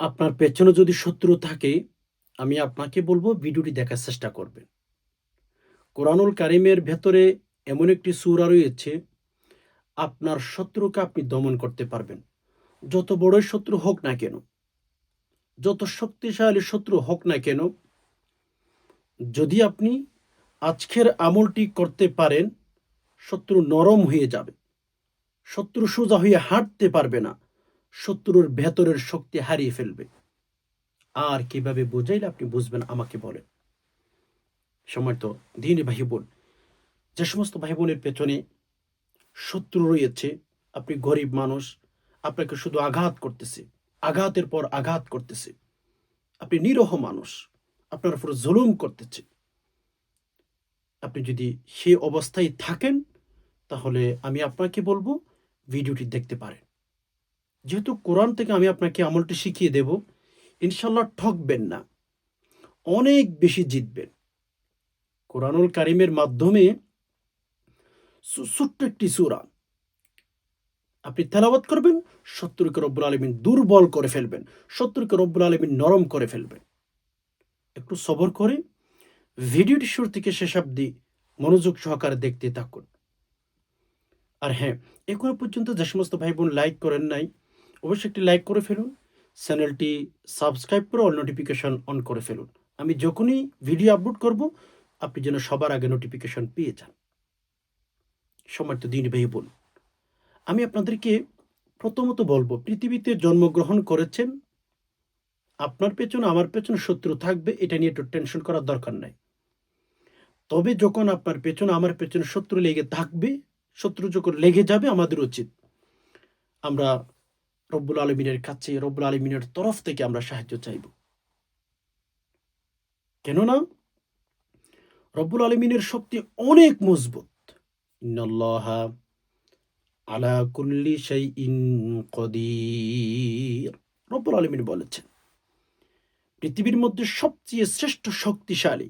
আপনার পেছনে যদি শত্রু থাকে, আমি আপনাকে বলব ভিডিওটি দেখার চেষ্টা করবেন। কোরআনুল কারিমের ভেতরে এমন একটি সূরা রয়েছে, আপনার শত্রুকে আপনি দমন করতে পারবেন। যত বড়ই শত্রু হোক না কেন, যত শক্তিশালী শত্রু হোক না কেন, যদি আপনি আজকের আমলটি করতে পারেন, শত্রু নরম হয়ে যাবে। শত্রু সোজা হয়ে হাঁটতে পারবে না। শত্রুর ভেতরের শক্তি হারিয়ে ফেলবে। আর কিভাবে বুঝাইলে আপনি বুঝবেন আমাকে বলেন। সম্মানিত দ্বীনি ভাই বোন, যে সমস্ত ভাই বোনের পেছনে শত্রু রয়েছে, আপনি গরিব মানুষ, আপনাকে শুধু আঘাত করতেছে, আঘাতের পর আঘাত করতেছে, আপনি নিরহ মানুষ, আপনার উপর জুলুম করতেছে, আপনি যদি সেই অবস্থায় থাকেন, তাহলে আমি আপনাকে বলবো ভিডিওটি দেখতে পারেন। যেহেতু কোরআন থেকে আমি আপনাকে আমলটি শিখিয়ে দেব, ইনশাল্লাহ ঠকবেন না, অনেক বেশি জিতবেন। কোরআনুল কারিমের মাধ্যমে ছোট্ট একটি সূরা আপনি তেলাওয়াত করবেন, শত্রুকে রব্বুল আলামিন দুর্বল করে ফেলবেন, শত্রুকে রব্বুল আলামিন নরম করে ফেলবেন। একটু সবর করে ভিডিওটি শুরু থেকে শেষ অবধি মনোযোগ সহকারে দেখতে থাকুন। আর হ্যাঁ, এখনো পর্যন্ত যে সমস্ত ভাই বোন লাইক করেন নাই, অবশ্যই একটি লাইক করে ফেলুন। চ্যানেলটি সাবস্ক্রাইব করে অল নোটিফিকেশন অন করে ফেলুন। আমি যখনই ভিডিও আপলোড করব, আপনি যেন সবার আগে নোটিফিকেশন পেয়ে যান। সম্মানিত দ্বীনি ভাই বোন, আমি আপনাদেরকে প্রথমত বলবো, পৃথিবীতে জন্মগ্রহণ করেছেন, আপনার পেছনে আমার পেছনে শত্রু থাকবে, এটা নিয়ে একটু টেনশন করার দরকার নাই। তবে যখন আপনার পেছনে আমার পেছনে শত্রু লেগে থাকবে, শত্রু যখন লেগে যাবে, আমাদের উচিত আমরা রব্বুল আলমিনের কাছে, রব্বুল আলমিনের তরফ থেকে আমরা সাহায্য চাইব। কেননা রব্বুল আলমিনের শক্তি অনেক মজবুত। ইন্নাল্লাহা আলা কুল্লি শাইইন কদির, রব্বুল আলমিন বলেছেন পৃথিবীর মধ্যে সবচেয়ে শ্রেষ্ঠ শক্তিশালী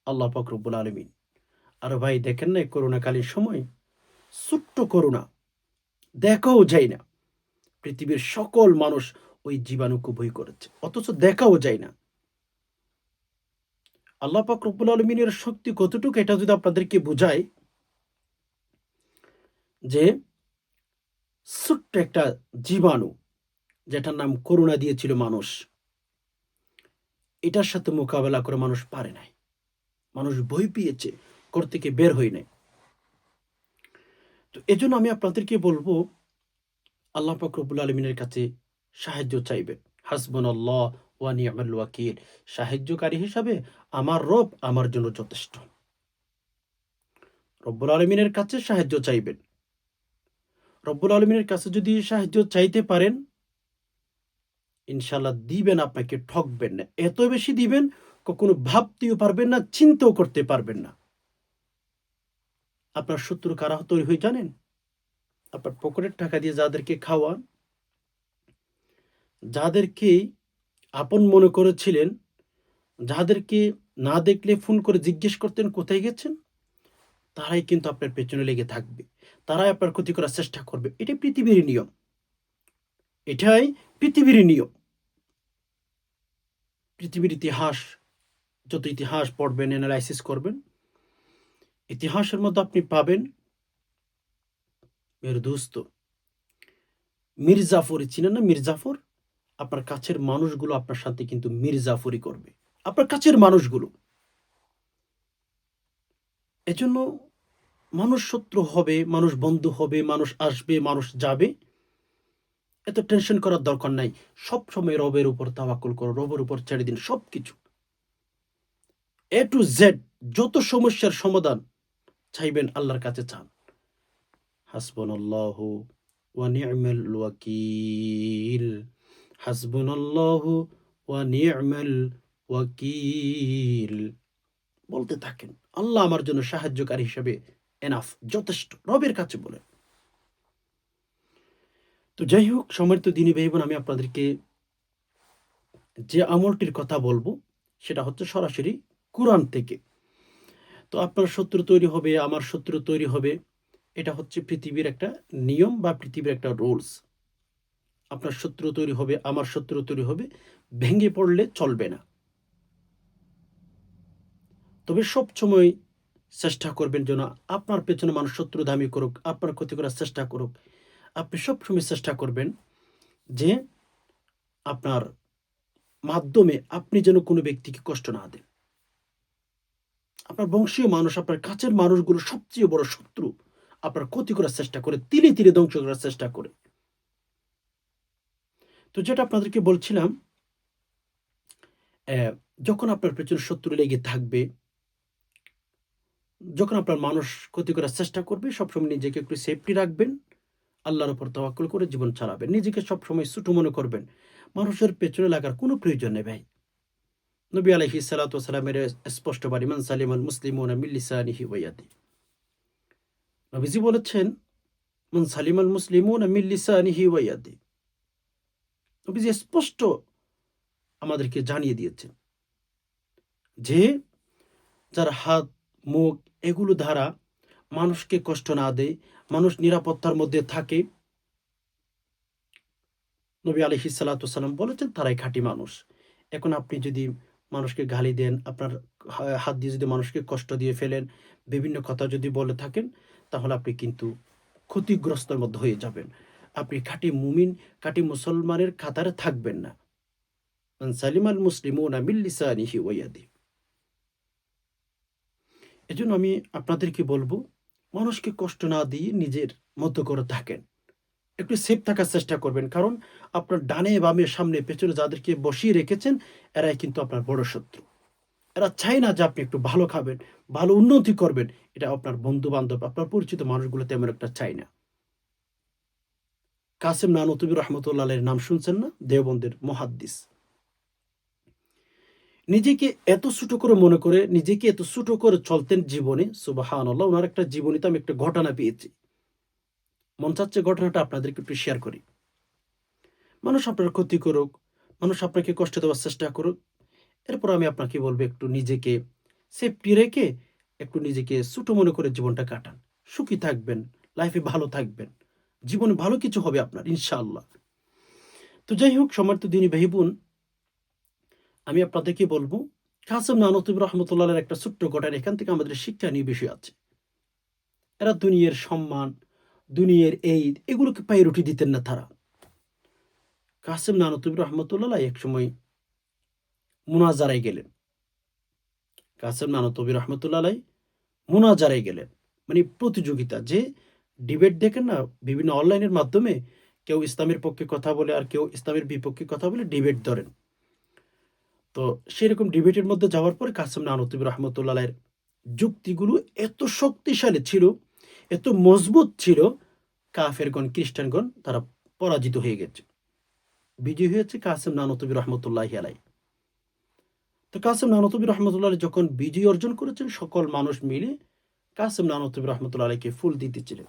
আল্লাহ পাক রব্বুল আলমিন। আর ভাই দেখেন না, করোনাকালীন সময় ছোট্ট করোনা, দেখাও যায় না, পৃথিবীর সকল মানুষ ওই জীবাণুকে ভয় করেছে, অথচ দেখাও যায় না। আল্লাহ পাক রব্বুল আলমিনের শক্তি কতটুকু, এটা যদি আপনাদেরকে বোঝায়, যে ছোট্ট একটা জীবাণু যেটার নাম করোনা দিয়েছিল মানুষ, এটার সাথে মোকাবেলা করে মানুষ পারে নাই, মানুষ ভয় পেয়েছে, ঘর থেকে বের হয় নাই। তো এজন্য আমি আপনাদেরকে বলবো, আল্লাহ পাক রব্বুল আলমিনের কাছে সাহায্য চাইবেন। হাসবুনাল্লাহ ওয়া নি'মাল ওয়াকিল, সাহায্যকারী হিসাবে আমার রব আমার জন্য যথেষ্ট। রব্বুল আলমিনের কাছে সাহায্য চাইবেন। রব্বুল আলমিনের কাছে যদি সাহায্য চাইতে পারেন, ইনশাল্লাহ দিবেন, আপনাকে ঠকবেন না। এত বেশি দিবেন, কখনো ভাবতেও পারবেন না, চিন্তাও করতে পারবেন না। আপনার শত্রু কারা তৈরি হয়ে জানেন? আপনার পকেটের টাকা দিয়ে যাদেরকে খাওয়ান, যাদেরকে আপন মনে করেছিলেন, যাদেরকে না দেখলে ফোন করে জিজ্ঞেস করতেন কোথায় গেছেন, তারাই কিন্তু আপনার পেছনে লেগে থাকবে, তারাই আপনার ক্ষতি করার চেষ্টা করবে। এটাই পৃথিবীর নিয়ম, এটাই পৃথিবীর নিয়ম। পৃথিবীর ইতিহাস, যত ইতিহাস পড়বেন, অ্যানালাইসিস করবেন, ইতিহাসের মধ্যে আপনি পাবেন, মেরে দোস্ত, মির্জাফর চিনেন না? মির্জাফর, আপনার কাছের মানুষগুলো আপনার সাথে কিন্তু মির্জাফরি করবে, আপনার কাছের মানুষগুলো। এজন্য মানুষ শত্রু হবে, মানুষ বন্ধু হবে, মানুষ আসবে, মানুষ যাবে, এত টেনশন করার দরকার নাই। সব সময় রবের উপর তাওয়াক্কুল করো, রবের উপর ছেড়ে দিন সবকিছু। এ টু জেড যত সমস্যার সমাধান চাইবেন, আল্লাহর কাছে চান। হাসবুনাল্লাহু ওয়া নি'মাল ওয়াকিল, হাসবুনাল্লাহু ওয়া নি'মাল ওয়াকিল বলতে থাকেন। আল্লাহ আমার জন্য সাহায্যকারী হিসেবে এনাফ, যথেষ্ট, রবের কাছে বলেন। তো যাই হোক, সম্মানিত দ্বীনি ভাই বোন, আমি আপনাদেরকে যে আমলটির কথা বলবো, সেটা হচ্ছে সরাসরি কোরআন থেকে। তো আপনার শত্রু তৈরি হবে, আমার শত্রু তৈরি হবে, এটা হচ্ছে পৃথিবীর একটা নিয়ম বা পৃথিবীর একটা রুলস। আপনার শত্রু তৈরি হবে, আমার শত্রু তৈরি হবে, ভেঙে পড়লে চলবে না। তবে সবসময় চেষ্টা করবেন যেন আপনার পেছনে মানুষ শত্রুতামি করুক, আপনার ক্ষতি করার চেষ্টা করুক। আপনি সবসময় চেষ্টা করবেন যে আপনার মাধ্যমে আপনি যেন কোনো ব্যক্তিকে কষ্ট না দেন। আপনার বংশীয় মানুষ, আপনার কাছের মানুষগুলো সবচেয়ে বড় শত্রু। আপনার ক্ষতি করার চেষ্টা করে, তিলে, তিলে ধ্বংস করার চেষ্টা করে। তো যেটা আপনাদেরকে বলছিলাম, অ্যা যখন আপনার পেছনে শত্রু লেগে থাকবে, যখন আপনার মানুষ ক্ষতি করার চেষ্টা করবে, সবসময় নিজেকে একটু সেফটি রাখবেন। আল্লাহর উপর তাওয়াক্কুল করে জীবন চালাবেন। নিজেকে সবসময় ছোট মনে করবেন। মানুষের পেছনে লাগার কোনো প্রয়োজন নেই ভাই। নবী আলাইহিস সালাতু ওয়াস সালামের স্পষ্ট বাণী, মান সালিমাল মুসলিমুনা মিন লিসানিহি ওয়া ইয়াদিহি। নবীজি বলেছেন, মান সালিমাল মুসলিমুনা মিন লিসানিহি ওয়া ইয়াদিহি। নবীজি স্পষ্ট আমাদেরকে জানিয়ে দিয়েছেন যে যার হাত, মুখ এগুলো দ্বারা মানুষকে কষ্ট না দেয়, মানুষ নিরাপত্তার মধ্যে থাকে, নবী আলাইহিস সালাতু ওয়াস সালাম বলেছেন তারাই খাঁটি মানুষ। এখন আপনি যদি মানুষকে গালি দেন, আপনার হাত দিয়ে যদি মানুষকে কষ্ট দিয়ে ফেলেন, বিভিন্ন কথা যদি বলে থাকেন, তাহলে আপনি কিন্তু ক্ষতিগ্রস্তের মধ্যে হয়ে যাবেন। আপনি খাঁটি মুমিন, খাঁটি মুসলমানের কাতারে থাকবেন না। মান সালিমাল মুসলিমুনা মিন লিসানিহি ওয়া ইয়াদিহি। এজন্য আমি আপনাদেরকে বলবো, মানুষকে কষ্ট না দিয়ে নিজের মতো করে থাকেন। একটু সেফ থাকার চেষ্টা করবেন। কারণ আপনার ডানে, বামে, সামনে, পেছনে যাদেরকে বসিয়ে রেখেছেন, এরাই কিন্তু আপনার বড় শত্রু। এরা চায় না যে আপনি একটু ভালো খাবেন, ভালো উন্নতি করবেন। এটা আপনার বন্ধু-বান্ধব, আপনার পরিচিত মানুষগুলো তেমন একটা চায় না। কাসেম নানুতুবি রহমতুল্লাহ আলাইহির নাম শুনছেন না? দেওবন্দের মুহাদ্দিস। নিজেকে এত ছোট করে মনে করে, নিজেকে এত ছোট করে চলতেন জীবনে, সুবহানাল্লাহ। উনার একটা জীবনীতে আমি একটা ঘটনা পেয়েছি। মন চাচ্ছে ঘটনাটা আপনাদেরকে একটু শেয়ার করি। মানুষ আপনার ক্ষতি করুক, মানুষ আপনাকে কষ্ট দেওয়ার চেষ্টা করুক, এরপর আমি আপনাকে বলবো একটু নিজেকে সেফটি রেখে একটু নিজেকে ছোট মনে করে জীবনটা কাটান। সুখী থাকবেন, লাইফে ভালো থাকবেন। জীবনে ভালো কিছু হবে আপনার ইনশাআল্লাহ। তো যাই হোক, সম্মানিত দিনী ভাই বোন, আমি আপনাদেরকে বলবো কাসেম নানুতুবি রহমতুল্লাহ একটা ছোট্ট ঘটনা, এখান থেকে আমাদের শিক্ষণীয় বিষয় আছে। এরা দুনিয়ার সম্মান, দুনিয়ার এইদ এগুলোকে পায়ে রুটি দিতেন না তারা। কাসেম নানুতুবি রহমতুল্লাহ একসময় মুনাজারায় গেলেন। কাসেম নানুতুবি রহমতুল্লাহ আলাই মুনাজারায় গেলেন। মানে প্রতিযোগিতা, যে ডিবেট দেখেন না বিভিন্ন অনলাইনের মাধ্যমে, কেউ ইসলামের পক্ষে কথা বলে আর কেউ ইসলামের বিপক্ষে কথা বলে ডিবেট ধরেন। তো সেরকম ডিবেটের মধ্যে যাওয়ার পরে কাসেম নানুতুবি রহমতুল্লাহ আলাইয়ের যুক্তিগুলো এত শক্তিশালী ছিল, এত মজবুত ছিল, কাফেরগণ, খ্রিস্টানগণ তারা পরাজিত হয়ে গেছে। বিজয়ী হয়েছে কাসেম নানুতুবি রহমতুল্লাহি আলাই। তো কাসেম নানুতুবি রহমতুল্লাহ আলাই যখন বিজয় অর্জন করেছেন, সকল মানুষ মিলে কাসেম নানুতুবি রহমতুল্লাহ আলাইকে ফুল দিতেছিলেন।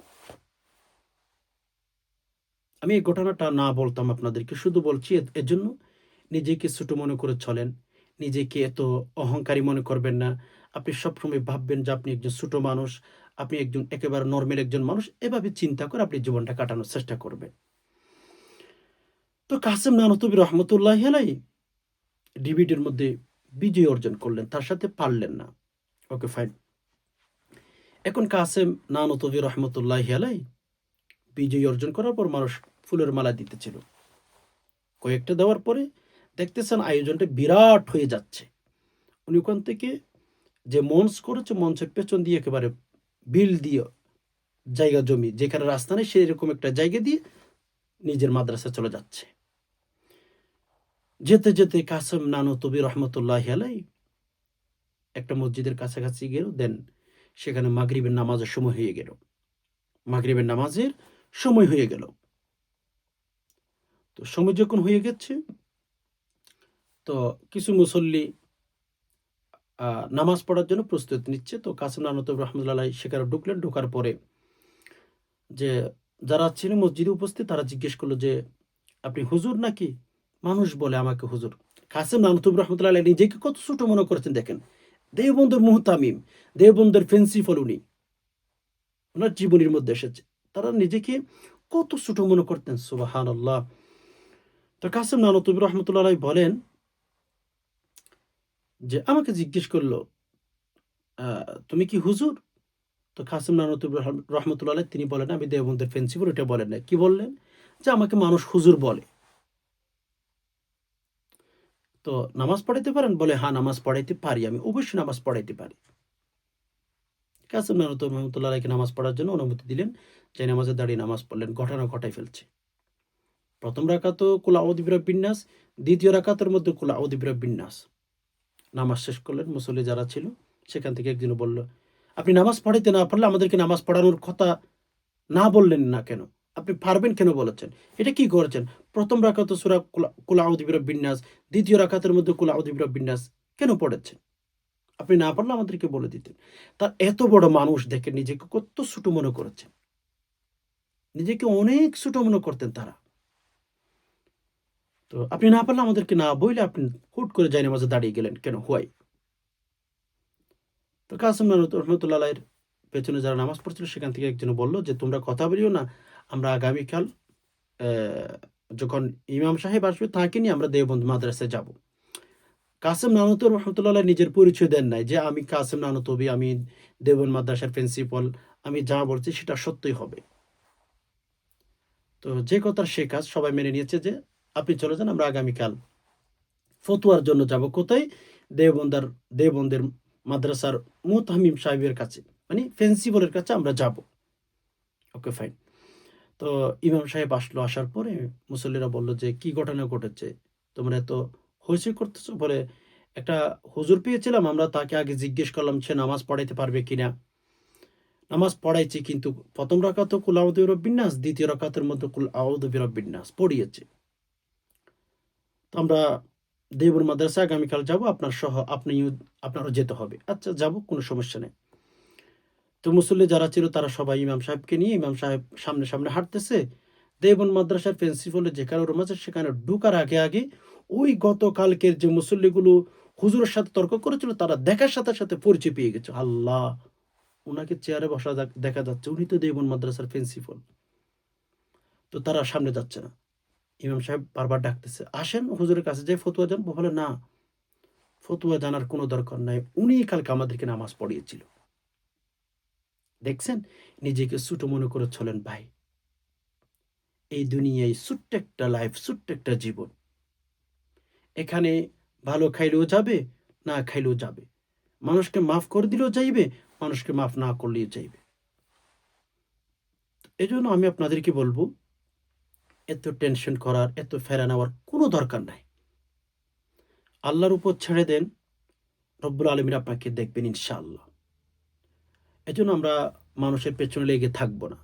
আমি এই ঘটনাটা না বলতাম আপনাদেরকে, শুধু বলছি এজন্য নিজেকে ছোট মনে করে চলেন। নিজেকে এত অহংকারী মনে করবেন না। আপনি সবসময় ভাববেন যে আপনি একজন ছোট মানুষ, আপনি একজন একেবারে নরমাল একজন মানুষ। এভাবে চিন্তা করে আপনি জীবনটা কাটানোর চেষ্টা করবেন। তো কাসেম নানুতুবি রহমতুল্লাহি আলাইহি ডিবেটের মধ্যে বিজয় অর্জন করলেন, তার সাথে পারলেন না। Okay fine. এখন কাসেম নানুতুবি রহমতুল্লাহি আলাইহি বিজয় অর্জন করার পর মানুষ ফুলের মালা দিতেছিল। কয়েকটা দেওয়ার পরে দেখতেছেন আয়োজনটা বিরাট হয়ে যাচ্ছে। উনি ওখান থেকে যে মঞ্চ করেছে, মঞ্চের পেছন দিয়ে একেবারে বিল দিয়ে জায়গা জমি, যেখানে রাস্তা নেই সেরকম একটা জায়গা দিয়ে নিজের মাদ্রাসায় চলে যাচ্ছে। যেতে যেতে কাসেম নানুতুবি রহমতুল্লাহি আলাইহি একটা মসজিদের কাছাকাছি গেল। দেন সেখানে মাগরিবের নামাজের সময় হয়ে গেল। মাগরিবের নামাজের সময় হয়ে গেল। তো সময় যখন হয়ে গেছে, তো কিছু মুসল্লি নামাজ পড়ার জন্য প্রস্তুতি নিচ্ছে। তো কাসেম নানুতুবি রহমতুল্লাহ আলাইহি সেখানে ঢুকলেন। ঢোকার পরে যে যারা ছিলেন মসজিদে উপস্থিত, তারা জিজ্ঞেস করলো যে, আপনি হুজুর নাকি? মানুষ বলে আমাকে হুজুর। কাসেম নানুতুবি রহমতুল্লাহ আলাইহি নিজেকে কত ছোট মনে করেছেন দেখেন। দেওবন্দের মুহতামিম, দেওবন্দের প্রিন্সিপাল উনি, ওনার জীবনীর মধ্যে এসেছে। তারা নিজেকে কত ছোট মনে করতেন, সুবহানাল্লাহ। তো কাসেম নানুতুবি রহমতুল্লাহ আলাইহি বলেন যে আমাকে জিজ্ঞেস করলো, তুমি কি হুজুর? তো কাসেম নানুতুবি রহমতুল্লাহ আলাইহি তিনি বলেন, আমি দেওবন্দের প্রিন্সিপাল, এটা বলেন নাই। কি বললেন? যে আমাকে মানুষ হুজুর বলে। তো নামাজ পড়াইতে পারেন? বলে, হ্যাঁ, নামাজ পড়াইতে পারি। আমি অবশ্যই নামাজ পড়াইতে পারি। কাসেম নানুতুবি রহমতুল্লাহ আলাইহিকে নামাজ পড়ার জন্য অনুমতি দিলেন। যে নামাজে দাঁড়িয়ে নামাজ পড়লেন। ঘটনা ঘটাই ফেলছে। ১ম রাকাতও কুল আউযু বিরাব্বিন নাস, দ্বিতীয় রাকাতের মধ্যে কুল আউযু বিরাব্বিন নাস। নামাজ শেষ করলেন। মুসল্লি যারা ছিল সেখান থেকে একজন বলল, আপনি নামাজ পড়াইতে না পারলে আমাদেরকে নামাজ পড়ানোর কথা না বললেন না কেন? আপনি পারবেন কেন বলেছেন? এটা কি করেছেন? ১ম রাকাতে সূরা কুল আউযু বিরাব্বিন নাস, দ্বিতীয় রাকাতের মধ্যে কুল আউযু বিরাব্বিন নাস কেন পড়েছেন? আপনি না পারলে আমাদেরকে বলে দিতেন। তার এত বড় মানুষ দেখে নিজেকে কত ছোট মনে করেছেন। নিজেকে অনেক ছোট মনে করতেন তারা। তো আপনি না পারলে আমাদেরকে না বইলে আপনি হুট করে জায়নামাজে দাঁড়িয়ে গেলেন কেন? হোয়াই? তো কাসেম রহমতুল্লাহ আলাইহির পেছনে যারা নামাজ পড়ছিল সেখান থেকে একজন বলল যে, "তোমরা কথা বলিও না। আমরা আগামীকাল অ্যা যখন ইমাম সাহেব আসবে তাকে নিয়ে আমরা দেওবন্দ মাদ্রাসায় যাব।" কাসেম নানুতুবি রহমতুল্লাহ আলাইহি নিজের পরিচয় দেন নাই যে, "আমি কাসেম নানুতুবি, আমি দেওবন্দ মাদ্রাসার প্রিন্সিপাল। আমি যা বলছি সেটা সত্যই হবে।" তো যে কথার সে কাজ, সবাই মেনে নিয়েছে যে, "আপনি চলে যান, আমরা আগামীকাল ফতোয়ার জন্য যাব।" কোথায়? দেওবন্দার দেওবন্দের মাদ্রাসার মুতামিম সাহেবের কাছে। মানে প্রিন্সিপালের কাছে আমরা যাব। ওকে, ফাইন। তো ইমাম সাহেব আসলো। আসার পরে মুসল্লিরা বলল যে, "কি ঘটনা ঘটেছে? তোমরা এত হইচই করতেছো?" বলে, "একটা হুজুর পেয়েছিলাম। আমরা তাকে আগে জিজ্ঞেস করলাম সে নামাজ পড়াইতে পারবে কিনা। নামাজ পড়াইছি কিন্তু ১ম রাকাতেও কুল আউযু বিরাব্বিন নাস, দ্বিতীয় রাকাতের মধ্যে কুল আউযু বিরাব্বিন নাস পড়িয়েছে। তো আমরা দেবর মাদ্রাসায় আগামীকাল যাব। আপনারও যেতে হবে।" "আচ্ছা, যাব, কোনো সমস্যা নেই।" তো মুসল্লি যারা ছিল তারা সবাই ইমাম সাহেবকে নিয়ে, ইমাম সাহেব সামনে, সামনে হাঁটতেছে। দেওবন্দ মাদ্রাসার প্রিন্সিপালের যেখানে রুম আছে সেখানে ঢুকার আগে ওই গতকালকের যে মুসল্লিগুলো হুজুরের সাথে তর্ক করেছিল তারা দেখার সাথে, সাথে পরিচয় পেয়ে গেছে। আল্লাহ! উনাকে চেয়ারে বসা দেখা যাচ্ছে। উনি তো দেওবন্দ মাদ্রাসার প্রিন্সিপাল। তো তারা সামনে যাচ্ছে না। ইমাম সাহেব বারবার ডাকতেছে, "আসেন, হুজুরের কাছে যাই ফতোয়া জানবো।" বলে, "না, ফতোয়া জানার কোনো দরকার নাই। উনিই কালকে আমাদেরকে নামাজ পড়িয়েছিল।" দেখছেন? নিজেকে ছোট মনে করে চলেন ভাই। এই দুনিয়ায় ছোট্ট একটা লাইফ, ছোট্ট একটা জীবন। এখানে ভালো খাইলেও যাবে, না খাইলেও যাবে। মানুষকে মাফ করে দিলেও যাইবে, মানুষকে মাফ না করলেও যাইবে। এজন্য আমি আপনাদেরকে বলব, এত টেনশন করার, এত ফেরা নেওয়ার কোনো দরকার নাই। আল্লাহর উপর ছেড়ে দেন, রব্বুল আলামিন আপনাকে দেখবেন ইনশাআল্লাহ। এজন্য আমরা মানুষের পেছনে লেগে থাকব না।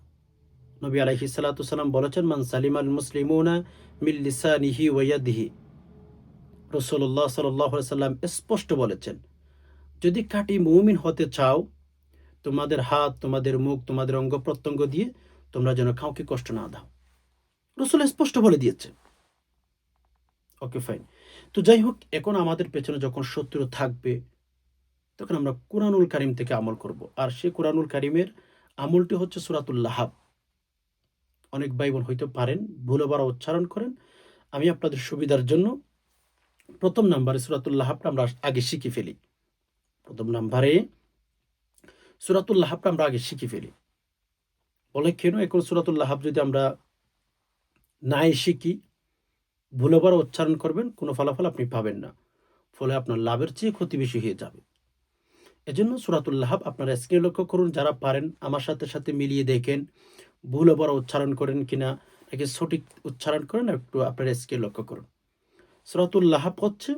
নবী আলাইহিস সালাতু সালাম বলেছেন, "মান সালিমাল মুসলিমুনা মিন লিসানিহি ওয়া ইয়াদিহি।" রাসূলুল্লাহ সাল্লাল্লাহু আলাইহি সাল্লাম স্পষ্ট বলেছেন, যদি খাঁটি মুমিন হতে চাও, তোমাদের হাত, তোমাদের মুখ, তোমাদের অঙ্গ-প্রত্যঙ্গ দিয়ে তোমরা যেন কাউকে কষ্ট না দাও। রাসূল স্পষ্ট বলে দিয়েছেন। ওকে, ফাইন। তো যাই হোক, এখন আমাদের পেছনে যখন শত্রু থাকবে, তখন আমরা কুরআনুল কারীম থেকে আমল করব। আর সেই কুরআনুল কারীমের আমলটি হচ্ছে সূরাতুল লাহাব। অনেক ভাই-বোন হয়তো পারেন, ভুল-বাড়া উচ্চারণ করেন। আমি আপনাদের সুবিধার জন্য ১ম নাম্বারে সূরাতুল লাহাবটা আমরা আগে শিখে ফেলি। ১ম নাম্বারে সূরাতুল লাহাবটা আমরা আগে শিখে ফেলি। বলে কেন? এখন সূরাতুল লাহাব যদি আমরা নাই শিখি, ভুল-বাড়া উচ্চারণ করবেন, কোনো ফলাফল আপনি পাবেন না। ফলে আপনার লাভের চেয়ে ক্ষতি বেশি হয়ে যাবে। এজন্য সূরাতুল লাহাব আপনারা স্ক্রিনে লক্ষ্য করুন। যারা পারেন আমার সাথে, সাথে মিলিয়ে দেখেন, ভুল-বাড়া উচ্চারণ করেন কিনা, নাকি সঠিক উচ্চারণ করেন, একটু আপনারা স্ক্রিনে লক্ষ্য করুন। সূরাতুল লাহাব হচ্ছে,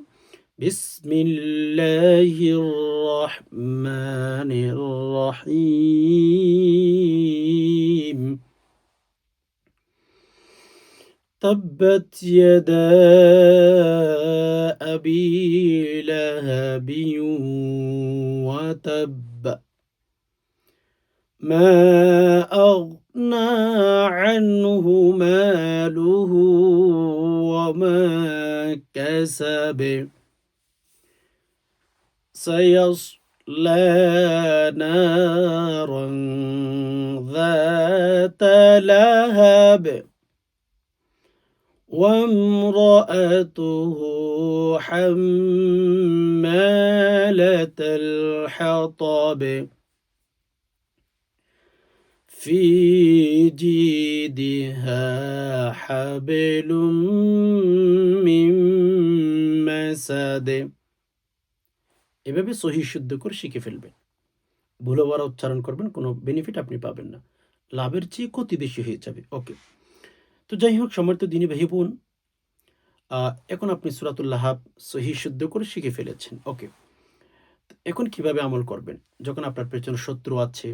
বিসমিল্লাহির রহমানির রহিম। تبت يدا أبي لهب وتب ما أغنى عنه ماله وما كسب سيصلى نارا ذات لهب وامرأته حمالة الحطب في جيدها حبل من مسد। এভাবে সহি শুদ্ধ করে শিখে ফেলবেন। ভুল হওয়ার উচ্চারণ করবেন, কোনো বেনিফিট আপনি পাবেন না, লাভের চেয়ে ক্ষতি বেশি হয়ে যাবে। ওকে, তো যাই হোক সম্মানিত দিনী ভাই বোন, এখন আপনি সূরাতুল লাহাব সহি শুদ্ধ করে শিখে ফেলেছেন। ওকে, এখন কিভাবে আমল করবেন? যখন আপনার পেছনে শত্রু আছে,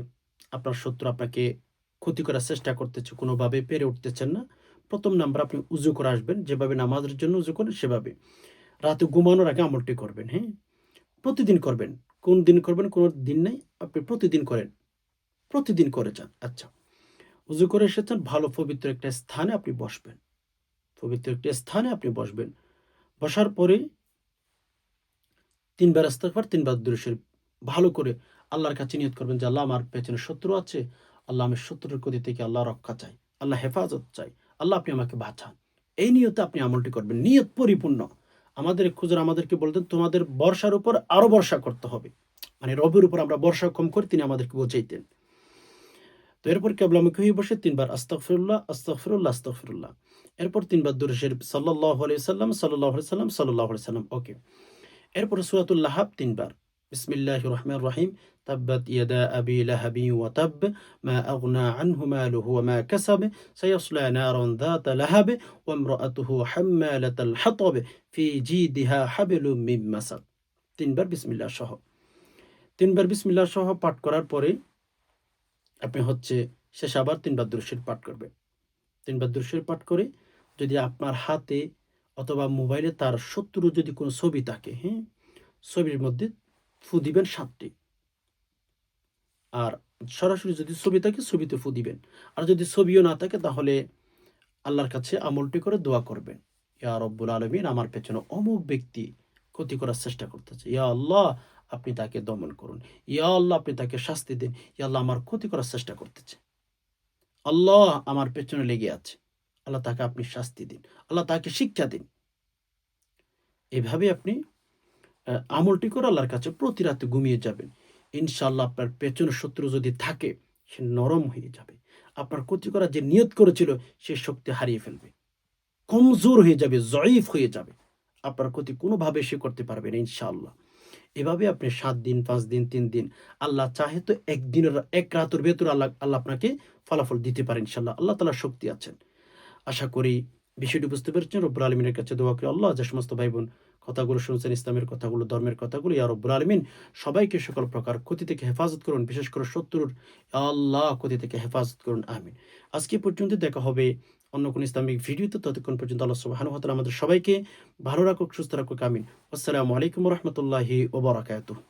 আপনার শত্রু আপনাকে ক্ষতি করার চেষ্টা করতেছে, কোনোভাবে পেরে উঠতেছেন না, প্রথম নাম্বার আপনি উজু করে আসবেন, যেভাবে নামাজের জন্য উজু করেন সেভাবে। রাতে ঘুমানোর আগে আমলটি করবেন, হ্যাঁ? প্রতিদিন করবেন। কোন দিন করবেন কোনো দিন নাই, আপনি প্রতিদিন করেন, প্রতিদিন করে যান। আচ্ছা, উজু করে এসেছেন, ভালো পবিত্র একটা স্থানে আপনি বসবেন, পবিত্র একটা স্থানে আপনি বসবেন। বসার পরে ৩ বার ইস্তেগফার, ৩ বার দুরূদ শরীফ ভালো করে আল্লাহর কাছে নিয়ত করবেন যে, আল্লাহ আমার পেছনে শত্রু আছে, আল্লাহ আমি শত্রুর ক্ষতি থেকে আল্লাহ রক্ষা চাই, আল্লাহ হেফাজত চাই, আল্লাহ আপনি আমাকে বাঁচান। এই নিয়তে আপনি আমলটি করবেন, নিয়ত পরিপূর্ণ। আমাদের এক হুজুর আমাদেরকে বলতেন, তোমাদের বর্ষার উপর আরো বর্ষা করতে হবে। মানে রবের উপর আমরা বর্ষা কম করি, তিনি আমাদেরকে বোঝাইতেন। তো এরপর কেবলামুখী হয়ে বসে ৩ বার আস্তাগফিরুল্লাহ, আস্তাগফিরুল্লাহ, আস্তাগফিরুল্লাহ। এরপর ৩ বার দুরূদ শরীফ সাল্লাল্লাহু আলাইহি ওয়াসাল্লাম, সাল্লাল্লাহু আলাইহি ওয়াসাল্লাম, সাল্লাল্লাহু আলাইহি ওয়াসাল্লাম। ওকে। এরপরে সূরাতুল লাহাব ৩ বার। বিসমিল্লাহির রহমানির রহিম। তাব্বাত ইয়াদা আবি লাহাবিন ওয়া তাব, মা আগনা আনহু মালুহু ওয়া মা কাসাব, সায়াসলা নারান যাতা লাহাব, ওয়া ইমরাআতুহু হাম্মালাতাল হাতাব, ফি জিদিহা হাবলুম মিন মাসাদ। ৩ বার বিসমিল্লাহ সহ। ৩ বার বিসমিল্লাহ সহ পাঠ করার পরে আপনি শেষে আবার ৩ বার দুরূদ শরীফ পাঠ করবেন। ৩ বার দুরূদ শরীফ পাঠ করে যদি আপনার হাতে অথবা মোবাইলে তার শত্রুর যদি কোনো ছবি থাকে, হ্যাঁ? ছবির মধ্যে ফু দিবেন ৭ টি। আর সরাসরি যদি ছবি থাকে ছবিতে ফু দিবেন। আর যদি ছবিও না থাকে তাহলে আল্লাহর কাছে আমলটি করে দোয়া করবেন। ইয়া রব্বুল আলামিন, আমার পেছনে অমুক ব্যক্তি ক্ষতি করার চেষ্টা করতেছে। ইয়া আল্লাহ, আপনি তাকে দমন করুন। ইয়া আল্লাহ, আপনি তাকে শাস্তি দিন। ইয়া আল্লাহ, আমার ক্ষতি করার চেষ্টা করতেছে। আল্লাহ আমার পেছনে লেগে আছে। আল্লাহ তাকে আপনি শাস্তি দিন। আল্লাহ তাকে শিক্ষা দিন। এভাবে আপনি আমলটি করে আল্লাহর কাছে প্রতি রাতে ঘুমিয়ে যাবেন। ইনশাআল্লাহ আপনার পেছনে শত্রু যদি থাকে, সে নরম হয়ে যাবে। আপনার ক্ষতি করার যে নিয়ত করেছিল, সে শক্তি হারিয়ে ফেলবে। কমজোর হয়ে যাবে, জয়ীফ হয়ে যাবে। আপনার ক্ষতি কোনোভাবে সে করতে পারবে না ইনশাআল্লাহ। এভাবে আপনি ৭ দিন, ৫ দিন, ৩ দিন, আল্লাহ চাহে তো ১ দিনের ১ রাতের ভেতরে আল্লাহ আপনাকে ফলাফল দিতে পারে ইনশাআল্লাহ। আল্লাহ তাআলার শক্তি আছেন। আশা করি বিষয়টি বুঝতে পেরেছেন। রব্বুল আলমিনের কাছে দোয়া করি, আল্লাহ যে সমস্ত ভাই বোন কথাগুলো শুনছেন, ইসলামের কথাগুলো, ধর্মের কথাগুলো, ইয়া রব্বুল আলমিন সবাইকে সকল প্রকার ক্ষতি থেকে হেফাজত করুন, বিশেষ করে শত্রুর আল্লাহ ক্ষতি থেকে হেফাজত করুন, আমিন। আজকে পর্যন্ত দেখা হবে অন্য কোনো ইসলামিক ভিডিওতে। ততক্ষণ পর্যন্ত আল্লাহ সুবহানাহু ওয়া তাআলা আমাদের সবাইকে ভালো রাখুক, সুস্থ রাখুক, আমিন। আসসালামু আলাইকুম ওয়া রাহমাতুল্লাহি ওয়া বারাকাতুহু।